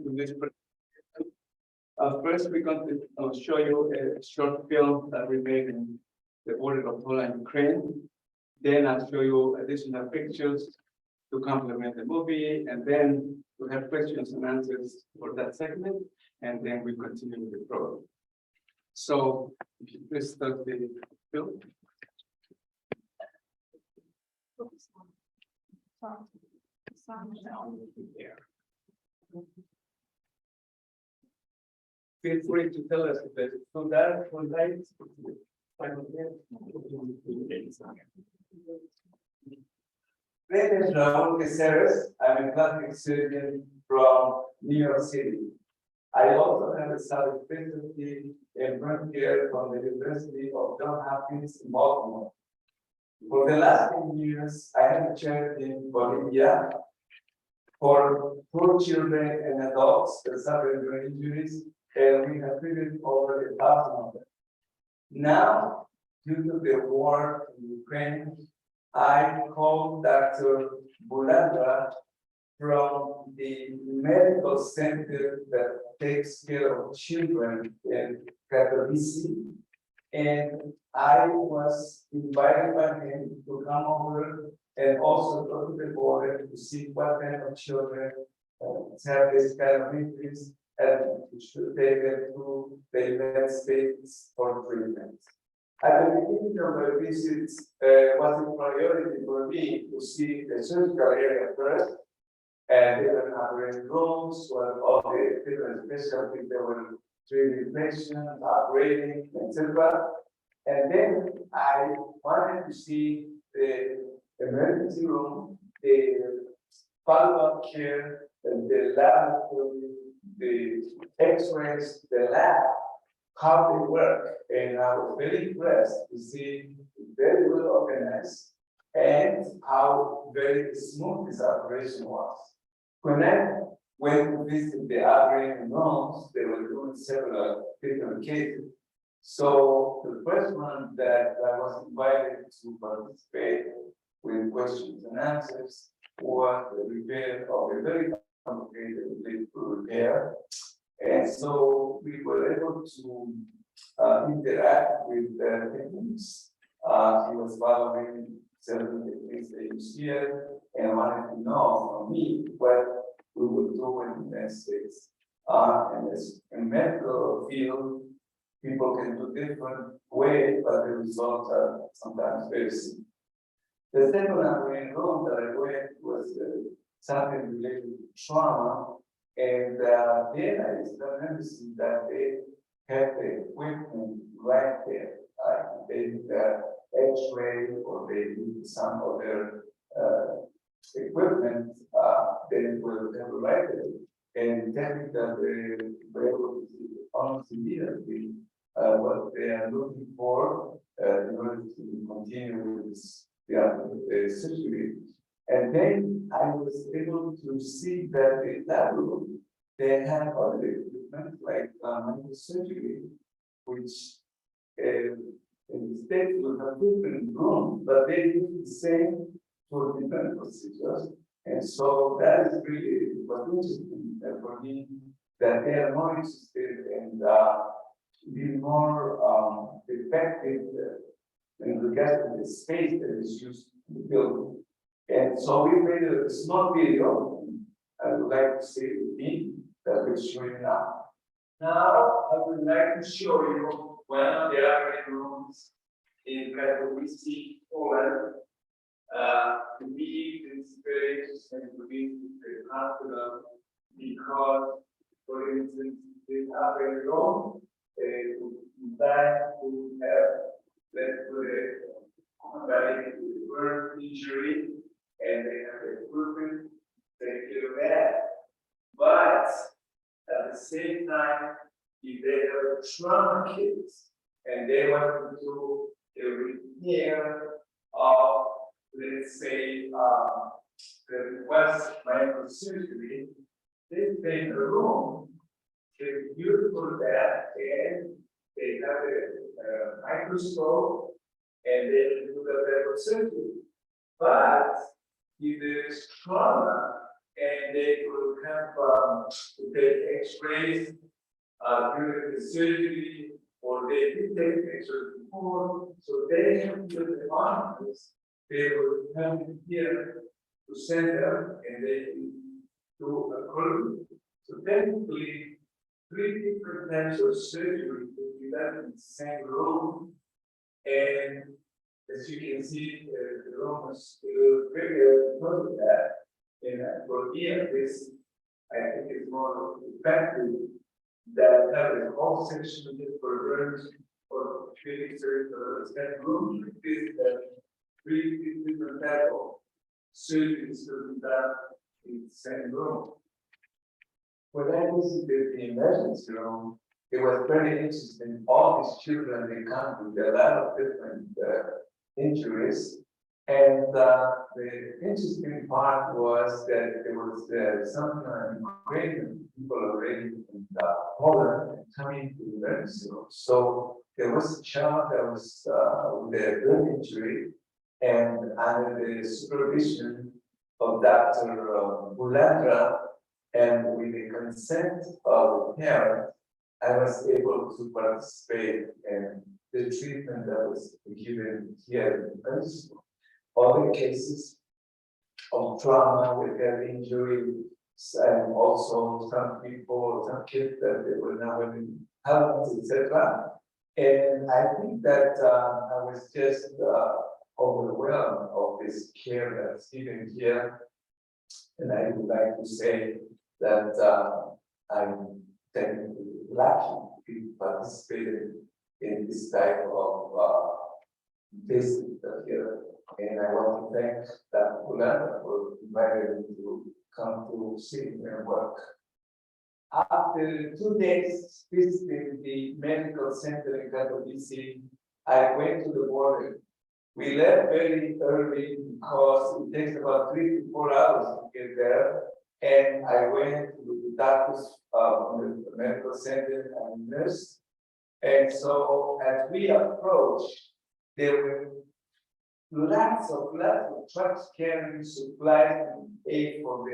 to this presentation. First, we're going to show you a short film that we made in the border of Poland and Ukraine. Then I'll show you additional pictures to complement the movie, and then we'll have questions and answers for that segment, and then we continue with the program. So, if you please start the film. Feel free to tell us if there's too dark or light. My name is Raúl Caceres. I'm a plastic surgeon from New York City. I also have a subspecialty in burn care from the University of Johns Hopkins in Baltimore. For the last 10 years, I have chaired in Bolivia for poor children and adults that suffer brain injuries, and we have treated over 1,000 of them. Now, due to the war in Ukraine, I called Dr. Bulanda from the medical center that takes care of children in Katowice, and I was invited by him to come over and also go to the border to see what kind of children have this kind of injuries and should take them to the United States for treatment. At the beginning of my visits, was a priority for me to see the surgical area first, and different operating rooms, where all the different specialties that were treating patients, operating, etc. And then I wanted to see the emergency room, the follow-up care, the laboratory, the X-rays, the lab, how they work. And I was very impressed to see very well organized and how very smooth this operation was. When I went to visit the operating rooms, they were doing several different cases. So the first one that I was invited to participate with questions and answers was the repair of a very complicated lip repair. And so we were able to interact with the techniques. He was following several techniques they use here and wanted to know from me what we would do in the United States. And as in medical field, people can do different ways, but the results are sometimes very similar. The second operating room that I went was something related to trauma, and then I started noticing that they have the equipment right there. They need X-ray or they need some other equipment, they will have right there. And technically, they were able to see almost immediately what they are looking for in order to continue with this, the surgery. And then I was able to see that in that room, they have other equipment like microsurgery, which in the States will have different rooms, but they do the same for different procedures. And so that is really what interesting for me, that they are more interested in being more effective in regards to the space that is used in the building. And so we made a small video. I would like to see with me that we're showing now. Now I would like to show you one of the operating rooms in Katowice, Poland. To me, it's very interesting to be in the hospital because, for instance, this operating room, that to have, let's put somebody with burn injury, and they have the equipment, take care of that. But at the same time, if they have a trauma case and they want to do a repair of, let's say, the request microsurgery, they take a room, they use for that, and they have a microscope, and they do the microsurgery. But if there is trauma and they will come to take X-rays during the surgery, or they did take X-rays before, so they have to do the arms. They will come in here to center, and they do a column. So technically, 3 different types of surgery will be done in the same room, and as you can see, the room is a little bigger because of that. And for here, this I think is more effective that have a whole section for burns or treating surgery or same room. This 3 different types of surgeries will be done in the same room. When I visited the emergency room, it was very interesting. All these children, they come with a lot of different injuries. And the interesting part was that there was some Ukrainian people already in Poland coming to the emergency room. So there was a child that was with a burn injury, and under the supervision of Dr. Bulandra, and with the consent of the parent, I was able to participate in the treatment that was given here in the emergency room. Other cases of trauma with head injury, and also some people, some kids that they were now in helmets, etc. And I think that I was just overwhelmed of this care that's given here. And I would like to say that I'm technically lucky to be participating in this type of visit here. And I want to thank Dr. Bulanda for inviting me to come to see and work. After 2 days visiting the medical center in Katowice, I went to the border. We left very early because it takes about 3 to 4 hours to get there. And I went to the doctors from the medical center and nurse. And so as we approached, there were lots of trucks carrying supplies and aid for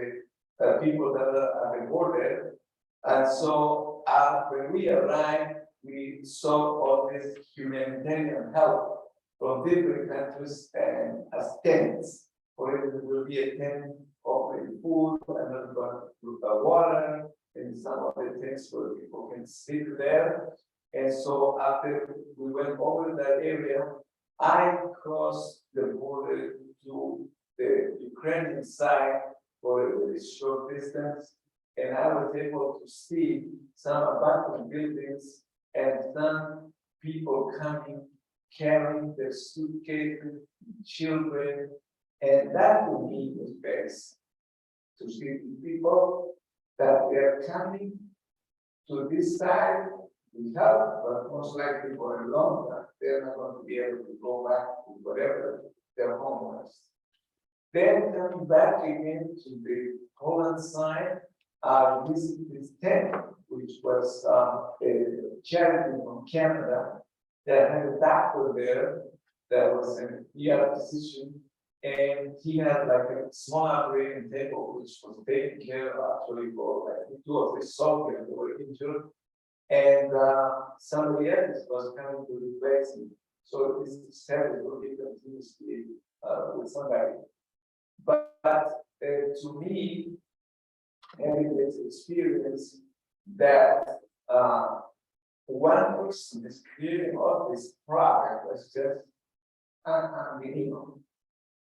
the people that are at the border. And so when we arrived, we saw all this humanitarian help from different countries and as tents. For instance, there will be a tent offering food, another one with water, and some of the tents where people can sleep there. And so after we went over that area, I crossed the border to the Ukrainian side for a short distance, and I was able to see some abandoned buildings and some people coming, carrying their suitcases, children, and that to me was best to see people that they are coming to this side. We have, but most likely for a long time, they're not going to be able to go back to whatever their home was. Then coming back again to the Poland side, this is tent, which was a charity from Canada that had a doctor there that was an ER physician, and he had like a small operating table, which was taking care of actually for like 2 or 3 soldiers who were injured. And somebody else was coming to replace him. So this service will be continuously with somebody. But to me, having this experience that one person is creating all this product was just unbelievable.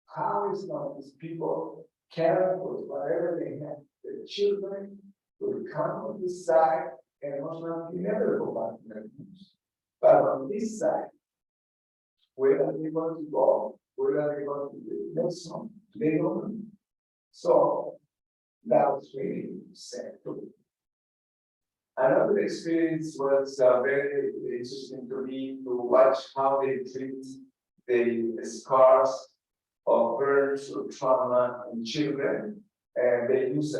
How is not these people caring for whatever they have, their children will come on this side, and most likely never go back to their homes. But on this side, where are they going to go? Where are they going to live next home? They don't know. So that was really sad too. Another experience was very interesting to me to watch how they treat the scars of burns or trauma in children, and they use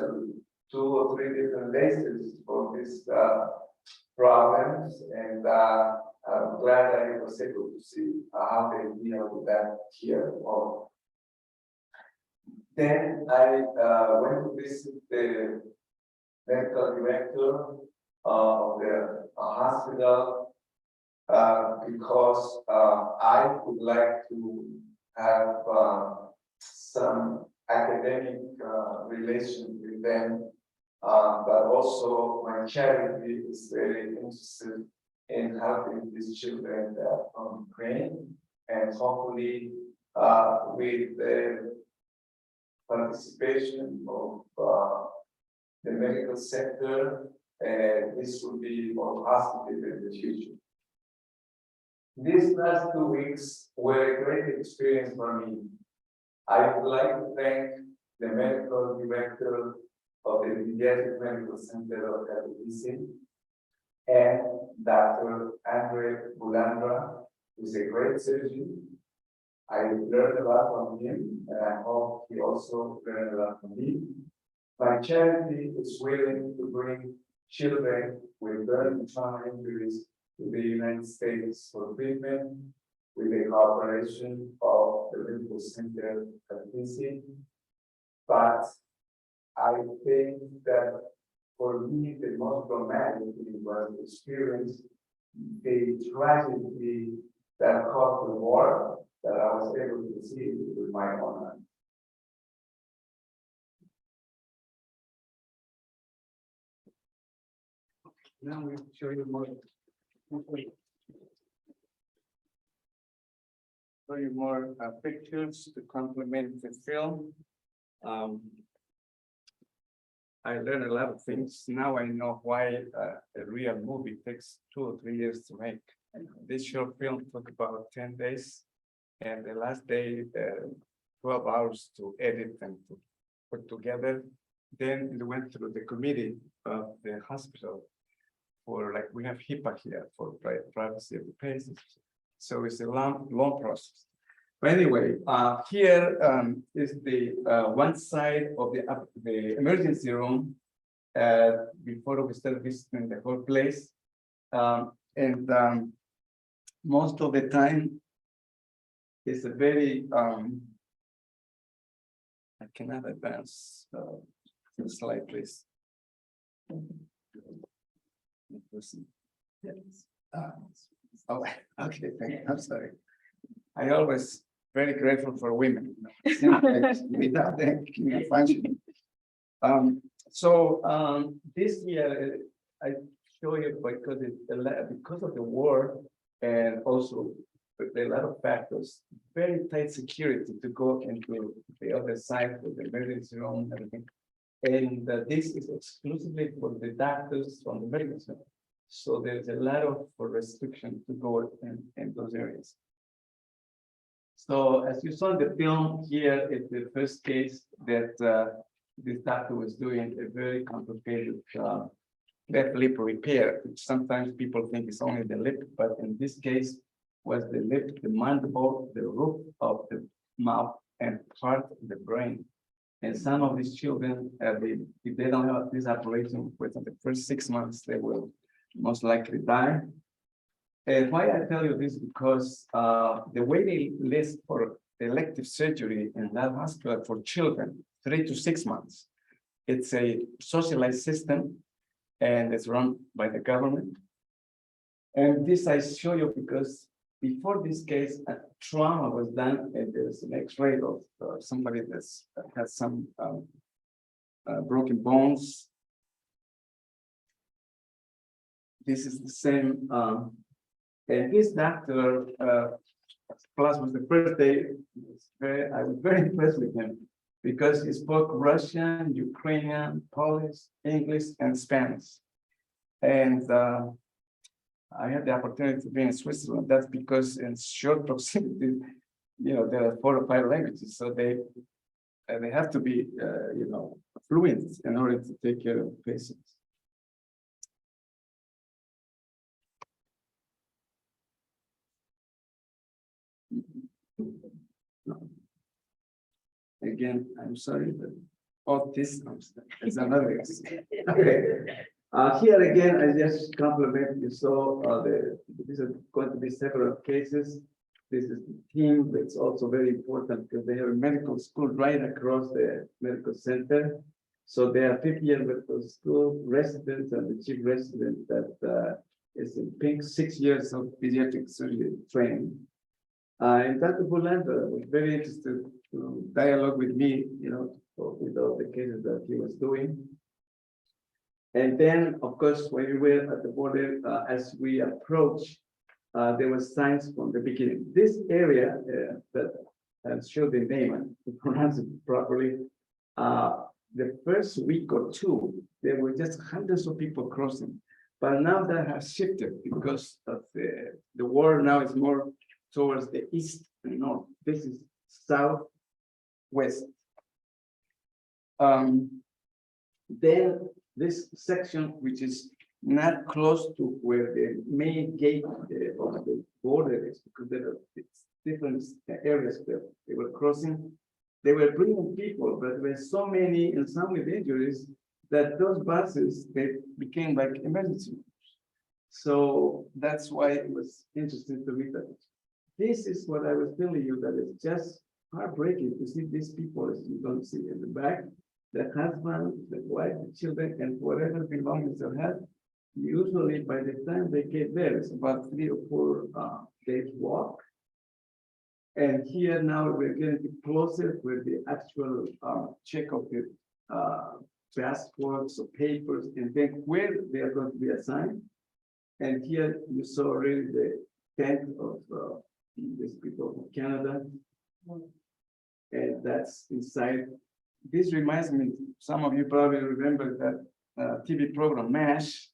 2 or 3 different laces for these problems, and I'm glad I was able to see how they deal with that here. Then I went to visit the medical director of the hospital because I would like to have some academic relation with them, but also my charity is very interested in helping these children from Ukraine, and hopefully with the participation of the medical sector, this will be more positive in the future. These last 2 weeks were a great experience for me. I would like to thank the medical director of the Pediatric Medical Center of Katowice and Dr. Andre Bulandra, who is a great surgeon. I learned a lot from him, and I hope he also learned a lot from me. My charity is willing to bring children with burn and trauma injuries to the United States for treatment with the cooperation of the Medical Center at DC. But I think that for me, the most dramatic thing was to experience the tragedy that caused the war that I was able to see with my own eyes. Now we'll show you more. Show you more pictures to complement the film. I learned a lot of things. Now I know why a real movie takes 2 or 3 years to make. This short film took about 10 days, and the last day, 12 hours to edit and to put together. Then it went through the committee of the hospital for, like, we have HIPAA here for privacy of the patients. So it's a long process. But anyway, here is the one side of the emergency room before we start visiting the whole place. Most of the time, it's a very, I cannot advance the slide, please. Yes. Oh, okay, thank you. I'm sorry. I always very grateful for women. Without them, you function. This year I show you because of the war and also a lot of factors, very tight security to go into the other side of the emergency room and everything. And this is exclusively for the doctors from the medical center. So there's a lot of restriction to go in those areas. So as you saw in the film, here is the first case that this doctor was doing a very complicated left lip repair, which sometimes people think is only the lip, but in this case was the lip, the mandible, the roof of the mouth, and part of the brain. And some of these children, if they don't have this operation within the first 6 months, they will most likely die. And why I tell you this, because the waiting list for elective surgery in that hospital for children, 3 to 6 months. It's a socialized system, and it's run by the government. And this I show you because before this case, trauma was done, and there's an X-ray of somebody that has some broken bones. This is the same, and this doctor, plus was the first day, I was very impressed with him because he spoke Russian, Ukrainian, Polish, English, and Spanish. And I had the opportunity to be in Switzerland. That's because in short proximity, there are 4 or 5 languages, so they have to be, fluent in order to take care of patients. Again, I'm sorry, but all this is another. Okay. Here again, I just compliment you. So these are going to be several cases. this is the team that's also very important because they have a medical school right across the medical center. So they are 50-year medical school residents and the chief resident that is in pink, 6 years of pediatric surgery training. And Dr. Bulanda was very interested to dialogue with me, with all the cases that he was doing. And then, of course, when we were at the border, as we approached, there were signs from the beginning. This area that I'll show the name and to pronounce it properly, the first week or two, there were just hundreds of people crossing. But now that has shifted because of the war now is more towards the east and north. This is southwest. Then this section, which is not close to where the main gate of the border is, because there are different areas that they were crossing. They were bringing people, but there were so many and some with injuries that those buses, they became like emergency rooms. So that's why it was interesting to read that. This is what I was telling you, that it's just heartbreaking to see these people, as you don't see in the back, the husband, the wife, the children, and whatever belongings they have. Usually by the time they get there, it's about 3 or 4 days walk. And here now we're getting closer with the actual check of the passports or papers, and then where they are going to be assigned. And here you saw already the tent of these people from Canada. And that's inside. This reminds me, some of you probably remember that TV program MASH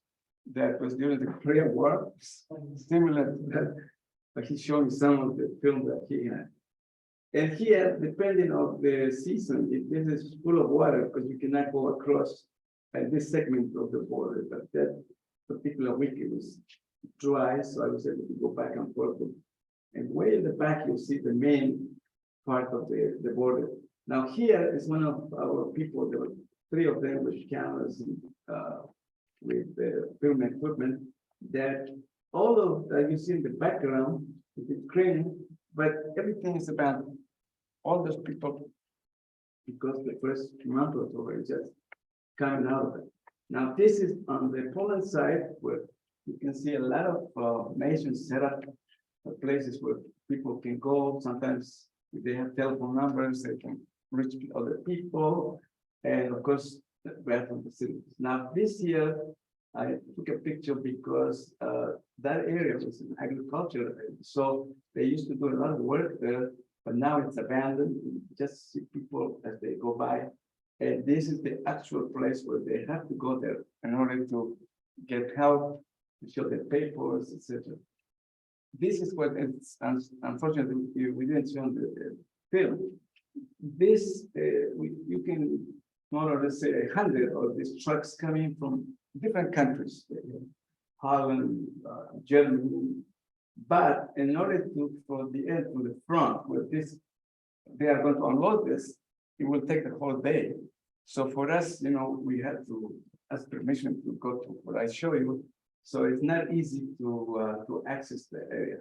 that was during the Korean War, similar to that, but he's showing some of the film that he had. And here, depending on the season, if this is full of water, because you cannot go across this segment of the border, but that particular week it was dry, so I was able to go back and forth. And way in the back, you'll see the main part of the border. Now here is one of our people, there were 3 of them with cameras and with the film equipment, that all of that you see in the background is the crane, but everything is about all those people because the first month or so is just coming out of it. Now this is on the Poland side where you can see a lot of nations set up places where people can go. Sometimes if they have telephone numbers, they can reach other people, and of course bathroom facilities. Now this year I took a picture because that area was an agricultural area. So they used to do a lot of work there, but now it's abandoned. You just see people as they go by. And this is the actual place where they have to go there in order to get help, to show their papers, etc. This is what it's, unfortunately, we didn't show the film. This, you can more or less say 100 of these trucks coming from different countries, Holland, Germany, but in order for the end to the front, where they are going to unload this, it will take the whole day. So for us, we had to ask permission to go to what I show you. So it's not easy to access the area.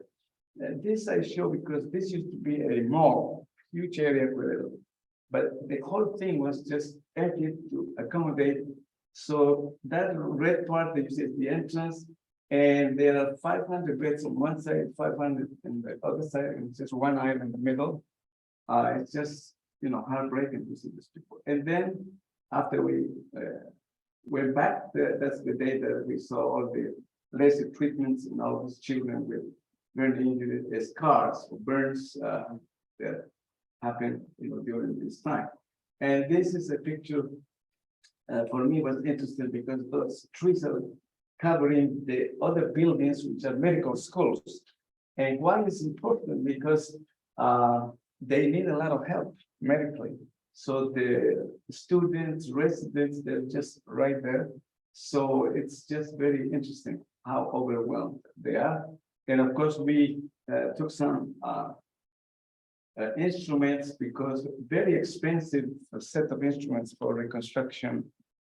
And this I show because this used to be a mall, huge area, but the whole thing was just empty to accommodate. So that red part that you see is the entrance, and there are 500 beds on one side, 500 on the other side, and just one aisle in the middle. It's just heartbreaking to see these people. And then after we went back, that's the day that we saw all the laser treatments and all these children with burn injury, scars or burns that happened during this time. And this is a picture for me was interesting because those trees are covering the other buildings, which are medical schools. And one is important because they need a lot of help medically. So the students, residents, they're just right there. So it's just very interesting how overwhelmed they are. And of course, we took some instruments because very expensive set of instruments for reconstruction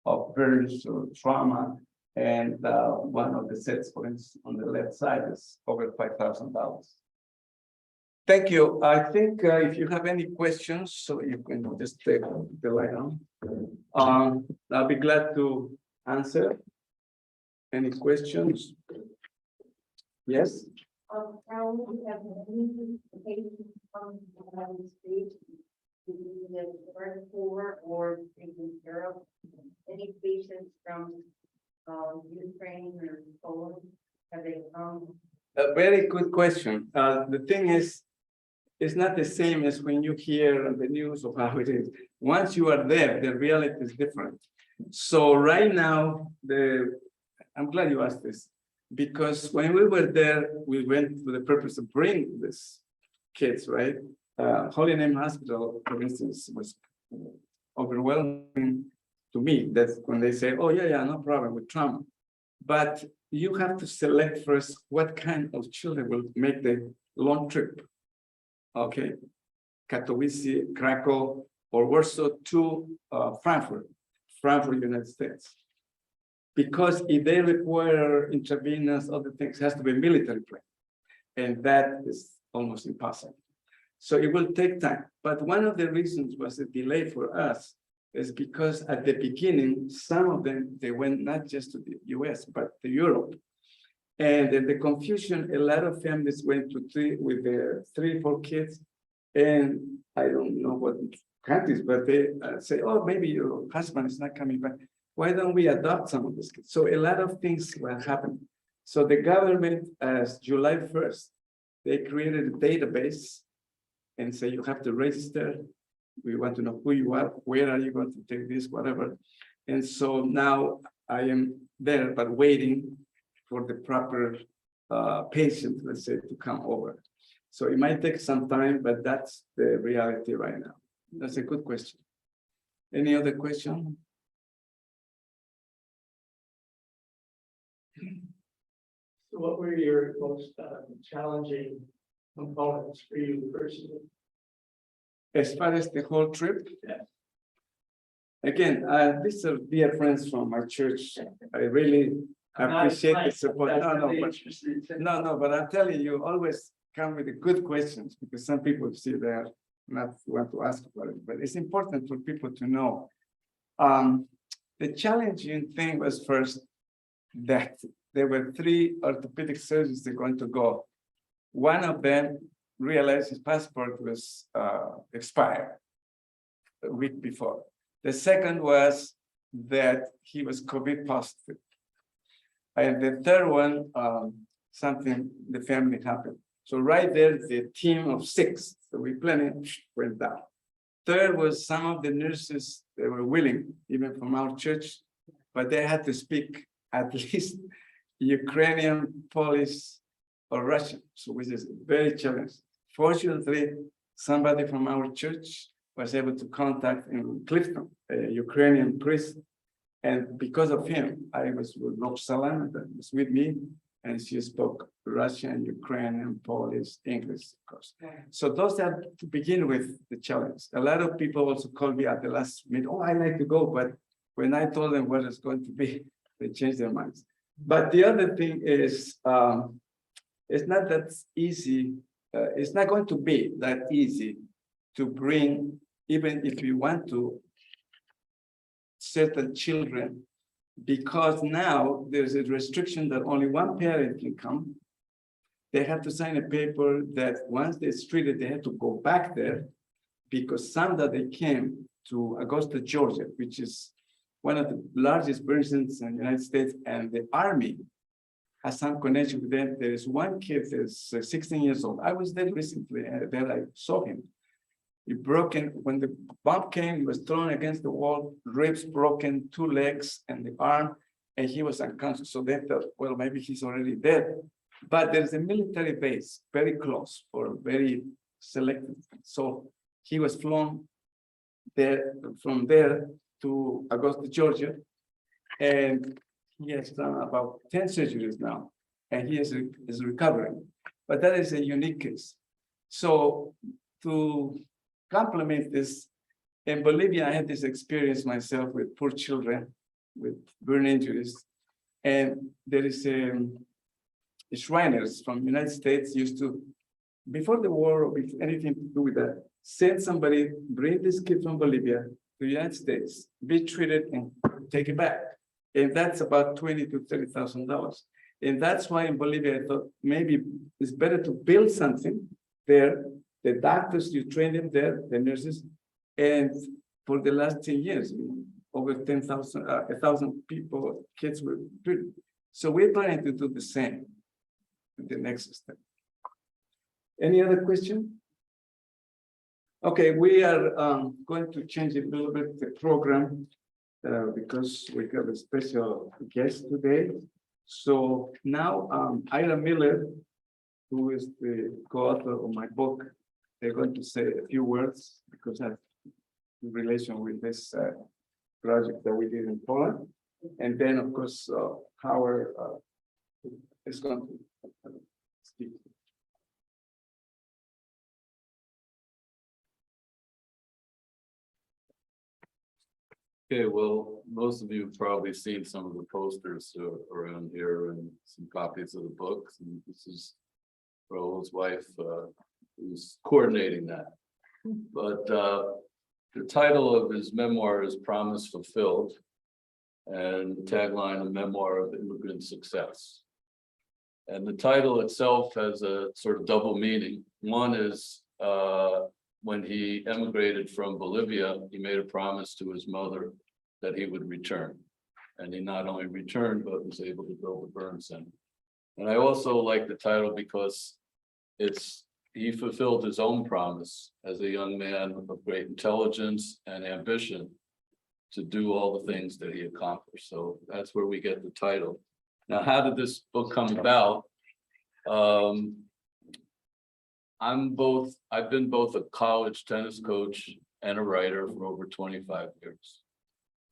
of burns or trauma. And one of the sets, for instance, on the left side is over $5,000. Thank you. I think if you have any questions, so you can just take the line on. I'll be glad to answer any questions. Yes, Now we have any patients from the United States, the first four or taking care of any patients from Ukraine or Poland? Have they come? a very good question. The thing is, it's not the same as when you hear on the news of how it is. Once you are there, the reality is different. So right now, I'm glad you asked this, because when we were there, we went for the purpose of bringing these kids, right? Holy Name Hospital, for instance, was overwhelming to me. That's when they say, oh, yeah, no problem with trauma. But you have to select first what kind of children will make the long trip. Okay, Katowice, Krakow, or Warsaw to Frankfurt, United States. Because if they require intravenous, other things, has to be military plane. And that is almost impossible. So it will take time. But one of the reasons was a delay for us is because at the beginning, some of them, they went not just to the US, but to Europe. And then the confusion, a lot of families went to with their 3, 4 kids. And I don't know what countries, but they say, oh, maybe your husband is not coming back. Why don't we adopt some of these kids? So a lot of things were happening. So the government, as July 1st, they created a database and say you have to register. We want to know who you are, where are you going to take this, whatever. And so now I am there, but waiting for the proper patient, let's say, to come over. So it might take some time, but that's the reality right now. That's a good question. Any other question? So what were your most challenging components for you personally? As far as the whole trip? Yeah. Again, these are dear friends from my church. I really appreciate the support. No, but I'm telling you, always come with the good questions, because some people see they are not want to ask about it, but it's important for people to know. The challenging thing was first that there were 3 orthopedic surgeons that are going to go. One of them realized his passport was expired a week before. The second was that he was COVID positive. And the third one, something the family happened. So right there, the team of 6 that we planned went down. Third was some of the nurses, they were willing, even from our church, but they had to speak at least Ukrainian, Polish, or Russian, so which is very challenging. Fortunately, somebody from our church was able to contact in Clifton, a Ukrainian priest, and because of him, I was with Roxalana, that was with me, and she spoke Russian, Ukrainian, Polish, English, of course. So those are to begin with the challenge. A lot of people also called me at the last minute, oh, I like to go, but when I told them what it's going to be, they changed their minds. But the other thing is, it's not that easy. It's not going to be that easy to bring, even if you want to, certain children, because now there's a restriction that only one parent can come. They have to sign a paper that once they're treated, they have to go back there, because some that they came to Augusta, Georgia, which is one of the largest burn centers in the United States, and the Army has some connection with them. There is one kid that's 16 years old. I was there recently, and then I saw him. He broken, when the bomb came, he was thrown against the wall, ribs broken, 2 legs and the arm, and he was unconscious. So they thought, well, maybe he's already dead. But there's a military base very close for very selected. So he was flown there from there to Augusta, Georgia, and he has done about 10 surgeries now, and he is recovering. But that is a unique case. So to complement this, in Bolivia, I had this experience myself with poor children with burn injuries, and there is Shriners from the United States used to before the war or with anything to do with that, send somebody, bring this kid from Bolivia to the United States, be treated and take it back. And that's about $20,000 to $30,000. And that's why in Bolivia, I thought maybe it's better to build something there. The doctors, you train them there, the nurses, and for the last 10 years, over 10,000, 1,000 people, kids were treated. So we're planning to do the same in the next step. Any other question? Okay, we are going to change a little bit the program because we got a special guest today. So now Ira Miller, who is the co-author of my book, they're going to say a few words because of in relation with this project that we did in Poland. And then, of course, Howard is going to speak. Okay, well, most of you have probably seen some of the posters around here and some copies of the books. And this is Raul's wife who's coordinating that. But the title of his memoir is Promise Fulfilled, and the tagline, A Memoir of Immigrant Success. And the title itself has a sort of double meaning. One is when he emigrated from Bolivia, he made a promise to his mother that he would return. And he not only returned, but was able to build the burn center. And I also like the title because he fulfilled his own promise as a young man of great intelligence and ambition to do all the things that he accomplished. So that's where we get the title. Now, how did this book come about? I've been both a college tennis coach and a writer for over 25 years.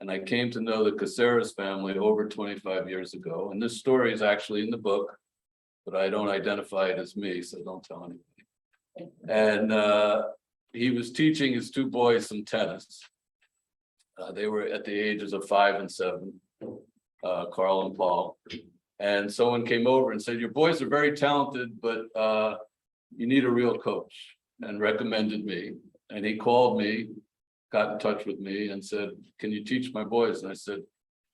And I came to know the Caceres family over 25 years ago. And this story is actually in the book, but I don't identify it as me, so don't tell anybody. And he was teaching his two boys some tennis. They were at the ages of 5 and 7, Carl and Paul. And someone came over and said, your boys are very talented, but you need a real coach, and recommended me. And he called me, got in touch with me and said, can you teach my boys? And I said,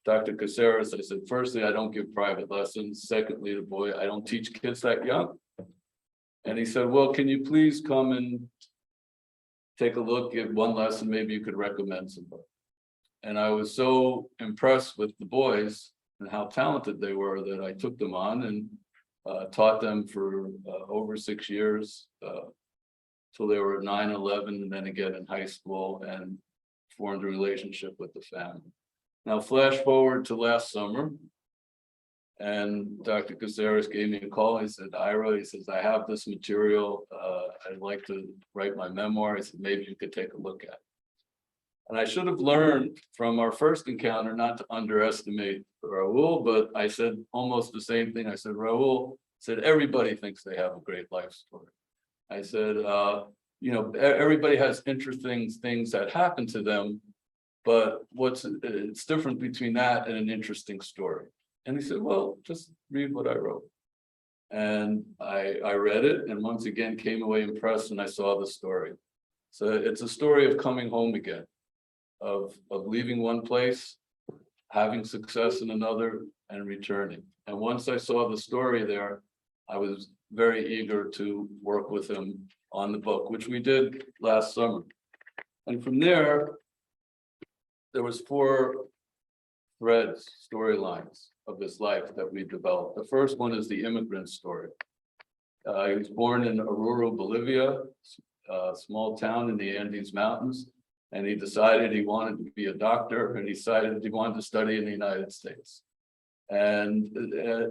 Dr. Caceres, I said, firstly, I don't give private lessons. Secondly, I don't teach kids that young. And he said, well, can you please come and take a look, give one lesson, maybe you could recommend somebody. And I was so impressed with the boys and how talented they were that I took them on and taught them for over 6 years till they were 9, 11, and then again in high school, and formed a relationship with the family. Now, flash forward to last summer, and Dr. Caceres gave me a call. He said, Ira, he says, I have this material. I'd like to write my memoir. He said, maybe you could take a look at it. And I should have learned from our first encounter not to underestimate Raul, but I said almost the same thing. I said, Raul, said, everybody thinks they have a great life story. I said, everybody has interesting things that happen to them, but it's different between that and an interesting story. And he said, well, just read what I wrote. And I read it, and once again came away impressed, and I saw the story. So it's a story of coming home again, of leaving one place, having success in another, and returning. And once I saw the story there, I was very eager to work with him on the book, which we did last summer. And from there was 4 threads, storylines of his life that we developed. The first one is the immigrant story. He was born in Oruro, Bolivia, a small town in the Andes Mountains, and he decided he wanted to be a doctor, and he decided he wanted to study in the United States. And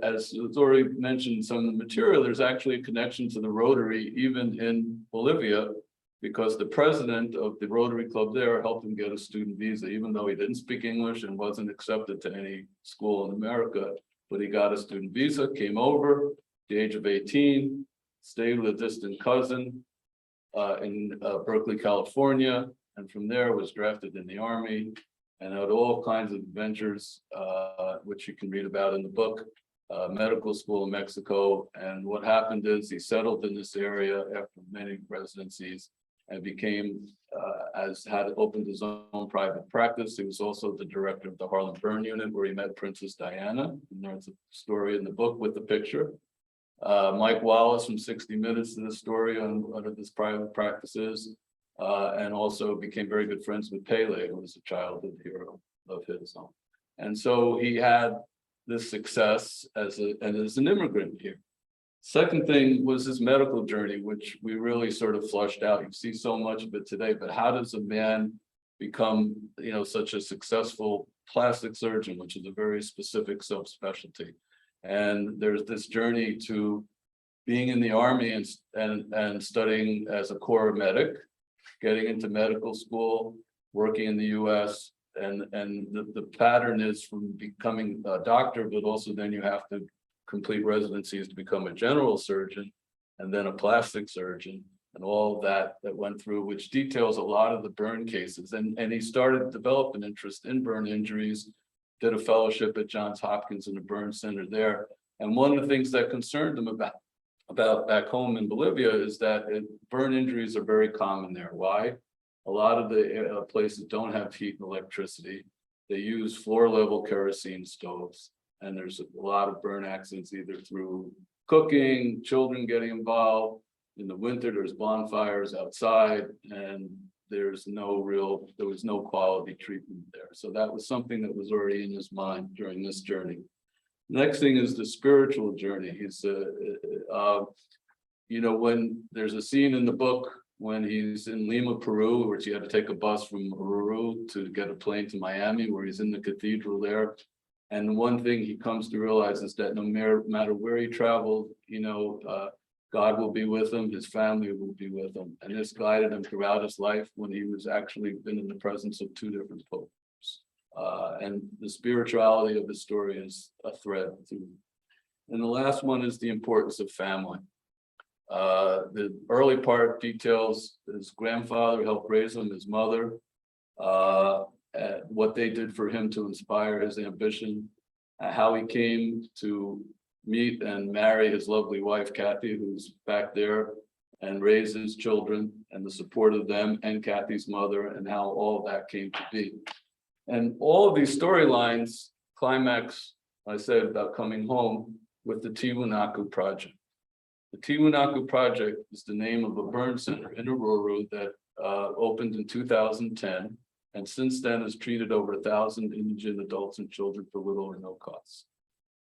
as was already mentioned in some of the material, there's actually a connection to the Rotary, even in Bolivia, because the president of the Rotary Club there helped him get a student visa, even though he didn't speak English and wasn't accepted to any school in America. But he got a student visa, came over at the age of 18, stayed with a distant cousin in Berkeley, California, and from there was drafted in the Army and had all kinds of adventures, which you can read about in the book, medical school in Mexico. And what happened is he settled in this area after many residencies and became, opened his own private practice. He was also the director of the Harlem Burn Unit, where he met Princess Diana. And there's a story in the book with the picture. Mike Wallace from 60 Minutes did a story on one of his private practices, and also became very good friends with Pele, who was a childhood hero of his. And so he had this success as an immigrant here. Second thing was his medical journey, which we really sort of flushed out. You see so much of it today, but how does a man become, such a successful plastic surgeon, which is a very specific subspecialty? And there's this journey to being in the army and studying as a Corps medic, getting into medical school, working in the US. And the pattern is from becoming a doctor, but also then you have to complete residencies to become a general surgeon and then a plastic surgeon, and all that went through, which details a lot of the burn cases. And he started to develop an interest in burn injuries, did a fellowship at Johns Hopkins in the burn center there. And one of the things that concerned him about back home in Bolivia is that burn injuries are very common there. Why? A lot of the places don't have heat and electricity. They use floor level kerosene stoves. And there's a lot of burn accidents, either through cooking, children getting involved. In the winter, there's bonfires outside, and there was no quality treatment there. So that was something that was already in his mind during this journey. Next thing is the spiritual journey. He's, when there's a scene in the book when he's in Lima, Peru, where he had to take a bus from Oruro to get a plane to Miami, where he's in the cathedral there. And one thing he comes to realize is that no matter where he traveled, God will be with him, his family will be with him. And this guided him throughout his life when he was actually been in the presence of two different popes. And the spirituality of his story is a thread through. And the last one is the importance of family. The early part details his grandfather helped raise him, his mother, what they did for him to inspire his ambition, how he came to meet and marry his lovely wife, Kathy, who's back there, and raise his children, and the support of them and Kathy's mother, and how all of that came to be. And all of these storylines climax, I said, about coming home with the Tiwanaku Project. The Tiwanaku Project is the name of a burn center in Oruro that opened in 2010. And since then has treated over 1,000 indigent adults and children for little or no cost.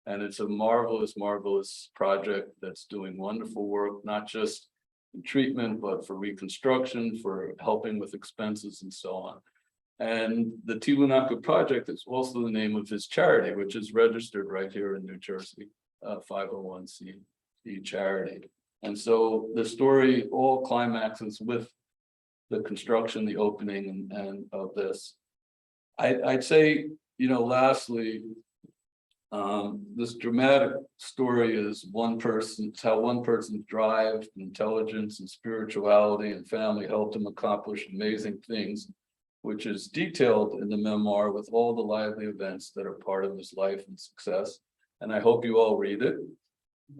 And it's a marvelous, marvelous project that's doing wonderful work, not just in treatment, but for reconstruction, for helping with expenses and so on. And the Tiwanaku Project is also the name of his charity, which is registered right here in New Jersey, 501c charity. And so the story all climaxes with the construction, the opening, and of this. I'd say, lastly, this dramatic story is how one person's drive, intelligence, and spirituality and family helped him accomplish amazing things, which is detailed in the memoir with all the lively events that are part of his life and success. And I hope you all read it.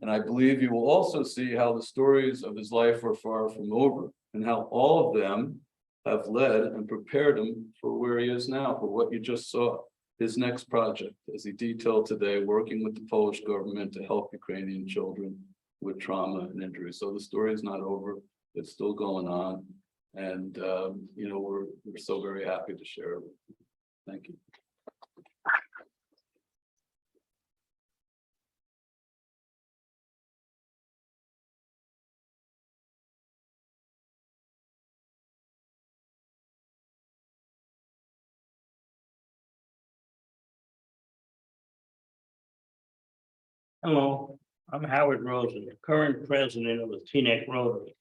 And I believe you will also see how the stories of his life are far from over, and how all of them have led and prepared him for where he is now, for what you just saw, his next project, as he detailed today, working with the Polish government to help Ukrainian children with trauma and injury. So the story is not over, it's still going on. And, we're so very happy to share it with you. Thank you. Hello, I'm Howard Rosen, the current president of the Teaneck Rotary.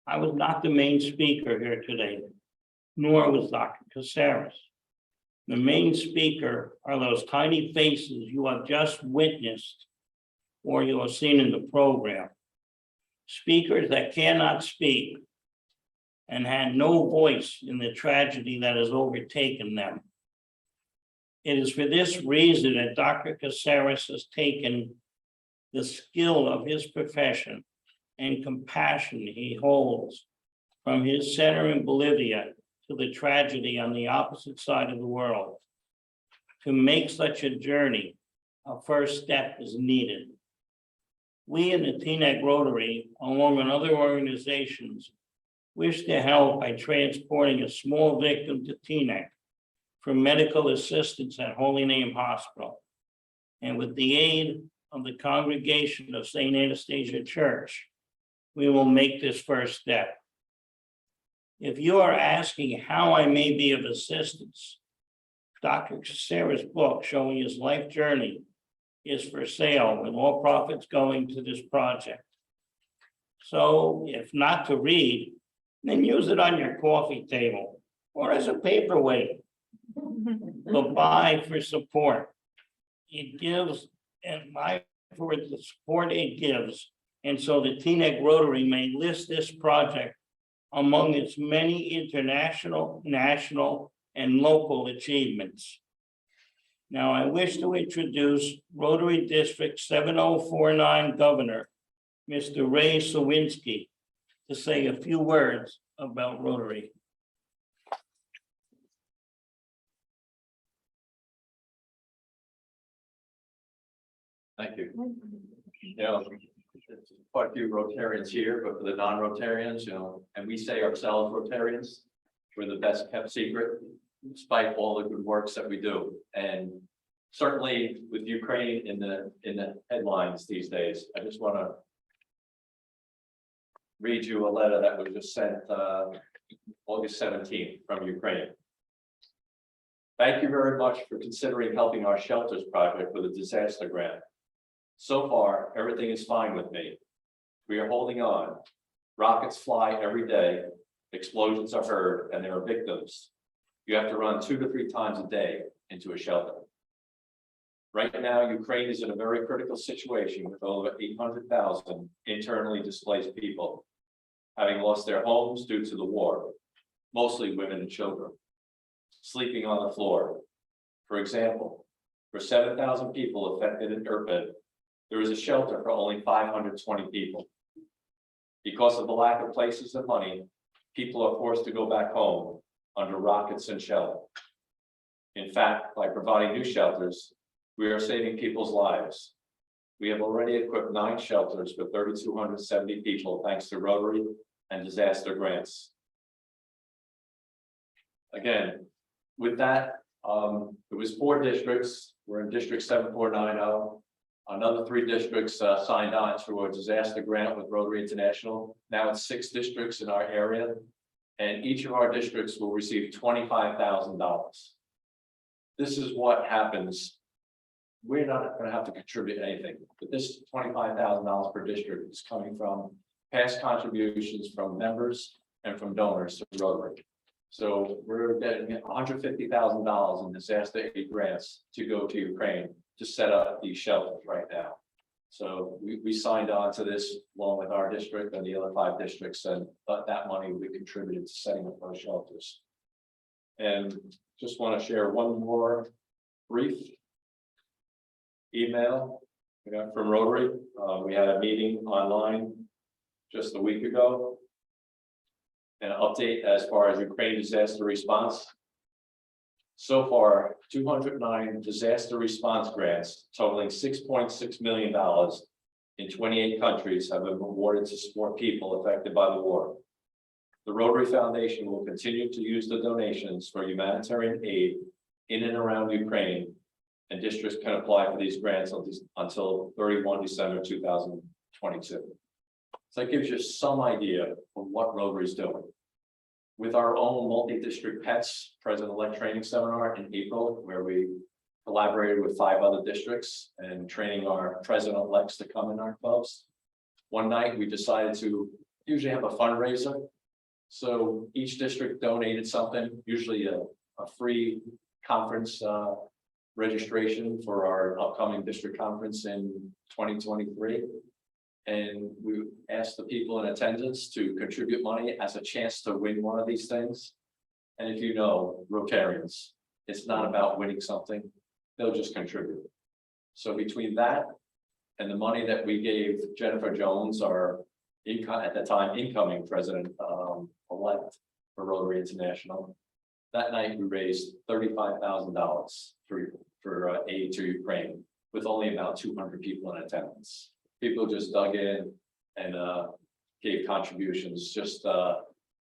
I was not the main speaker here today, nor was Dr. Caceres. The main speaker are those tiny faces you have just witnessed or you have seen in the program. Speakers that cannot speak and had no voice in the tragedy that has overtaken them. It is for this reason that Dr. Caceres has taken the skill of his profession and compassion he holds from his center in Bolivia to the tragedy on the opposite side of the world. To make such a journey, a first step is needed. We in the Teaneck Rotary, along with other organizations, wish to help by transporting a small victim to Teaneck for medical assistance at Holy Name Hospital. And with the aid of the congregation of St. Anastasia Church, we will make this first step. If you are asking how I may be of assistance, Dr. Caceres' book showing his life journey is for sale, with all profits going to this project. So if not to read, then use it on your coffee table or as a paperweight. But buy for support. It gives, and buy for the support it gives. And so the Teaneck Rotary may list this project among its many international, national, and local achievements. Now, I wish to introduce Rotary District 7049 Governor, Mr. Ray Sawinski, to say a few words about Rotary. Thank you. You know, there's quite a few Rotarians here, but for the non-Rotarians, you know, and we say ourselves Rotarians, we're the best kept secret, despite all the good works that we do. And certainly with Ukraine in the headlines these days, I just want to read you a letter that was just sent August 17th from Ukraine. Thank you very much for considering helping our shelters project with a disaster grant. So far, everything is fine with me. We are holding on. Rockets fly every day, explosions are heard, and there are victims. You have to run 2 to 3 times a day into a shelter. Right now, Ukraine is in a very critical situation with over 800,000 internally displaced people, having lost their homes due to the war, mostly women and children, sleeping on the floor. For example, for 7,000 people affected in Irpin, there is a shelter for only 520 people. Because of the lack of places and money, people are forced to go back home under rockets and shell. In fact, by providing new shelters, we are saving people's lives. We have already equipped 9 shelters for 3,270 people, thanks to Rotary and disaster grants. Again, with that, it was 4 districts. We're in District 7490. Another 3 districts signed on through a disaster grant with Rotary International. Now it's 6 districts in our area, and each of our districts will receive $25,000. This is what happens. We're not going to have to contribute anything, but this $25,000 per district is coming from past contributions from members and from donors to Rotary. So we're getting $150,000 in disaster aid grants to go to Ukraine to set up these shelters right now. So we signed on to this along with our district and the other 5 districts, and that money will be contributed to setting up those shelters. And just want to share one more brief email we got from Rotary. We had a meeting online just a week ago. An update as far as Ukraine disaster response. So far, 209 disaster response grants totaling $6.6 million in 28 countries have been awarded to support people affected by the war. The Rotary Foundation will continue to use the donations for humanitarian aid in and around Ukraine, and districts can apply for these grants until 31 December 2022. So that gives you some idea of what Rotary is doing. With our own multi-district PETS President-elect training seminar in April, where we collaborated with 5 other districts and training our president-elects to come in our clubs. One night, we decided to usually have a fundraiser. So each district donated something, usually a free conference registration for our upcoming district conference in 2023. And we asked the people in attendance to contribute money as a chance to win one of these things. And if you know Rotarians, it's not about winning something, they'll just contribute. So between that and the money that we gave Jennifer Jones, our income, at the time incoming president, elect for Rotary International. That night, we raised $35,000 for aid to Ukraine, with only about 200 people in attendance. People just dug in and gave contributions just out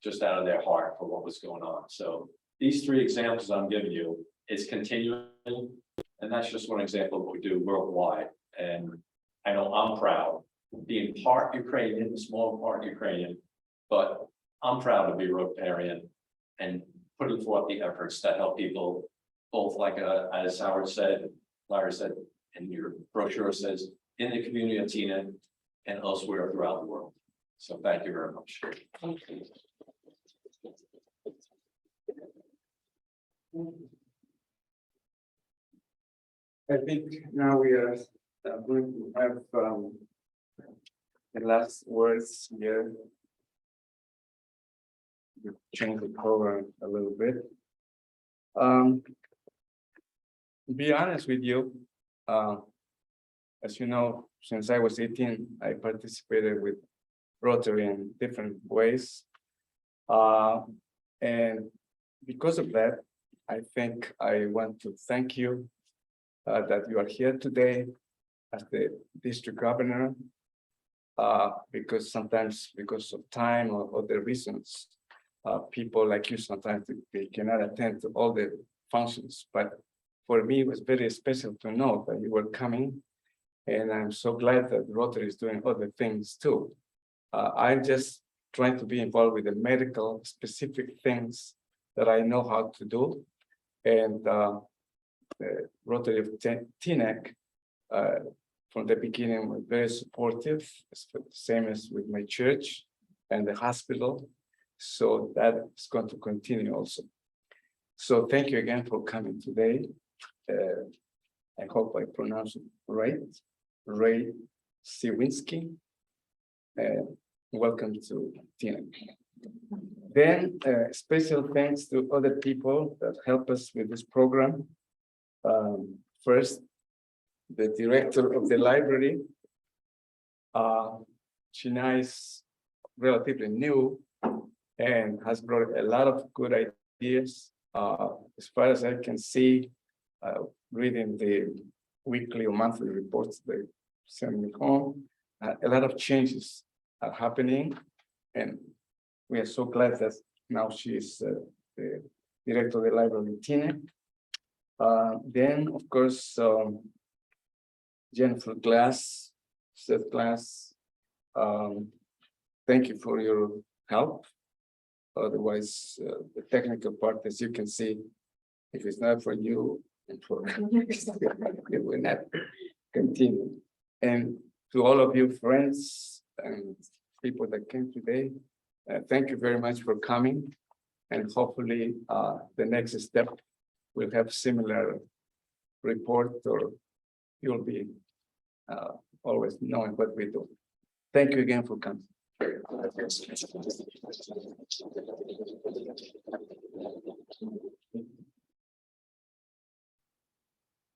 of their heart for what was going on. So these three examples I'm giving you is continuing, and that's just one example of what we do worldwide. And I know I'm proud being part Ukrainian, small part Ukrainian, but I'm proud to be Rotarian and putting forth the efforts to help people, both like as Howard said, Larry said, and your brochure says, in the community of Teaneck and elsewhere throughout the world. So thank you very much. I think now we are going to have the last words here. We change the cover a little bit. Be honest with you, as you know, since I was 18, I participated with Rotary in different ways. And because of that, I think I want to thank you that you are here today as the district governor. Because sometimes because of time or other reasons, people like you sometimes they cannot attend to all the functions. But for me, it was very special to know that you were coming. And I'm so glad that Rotary is doing other things too. I'm just trying to be involved with the medical specific things that I know how to do. And the Rotary of Teaneck, from the beginning, was very supportive, same as with my church and the hospital. So that is going to continue also. So thank you again for coming today. I hope I pronounce it right. Ray Siwinski. Welcome to Teaneck. Then special thanks to other people that help us with this program. First, the director of the library. Shina is relatively new and has brought a lot of good ideas. As far as I can see, reading the weekly or monthly reports they send me home, a lot of changes are happening, and we are so glad that now she is the director of the library in Teaneck. Then, of course, Jennifer Glass, Seth Glass, thank you for your help. Otherwise, the technical part, as you can see, if it's not for you, and for it will not continue. And to all of you friends and people that came today, thank you very much for coming. And hopefully, the next step will have similar report, or you'll be always knowing what we do. Thank you again for coming.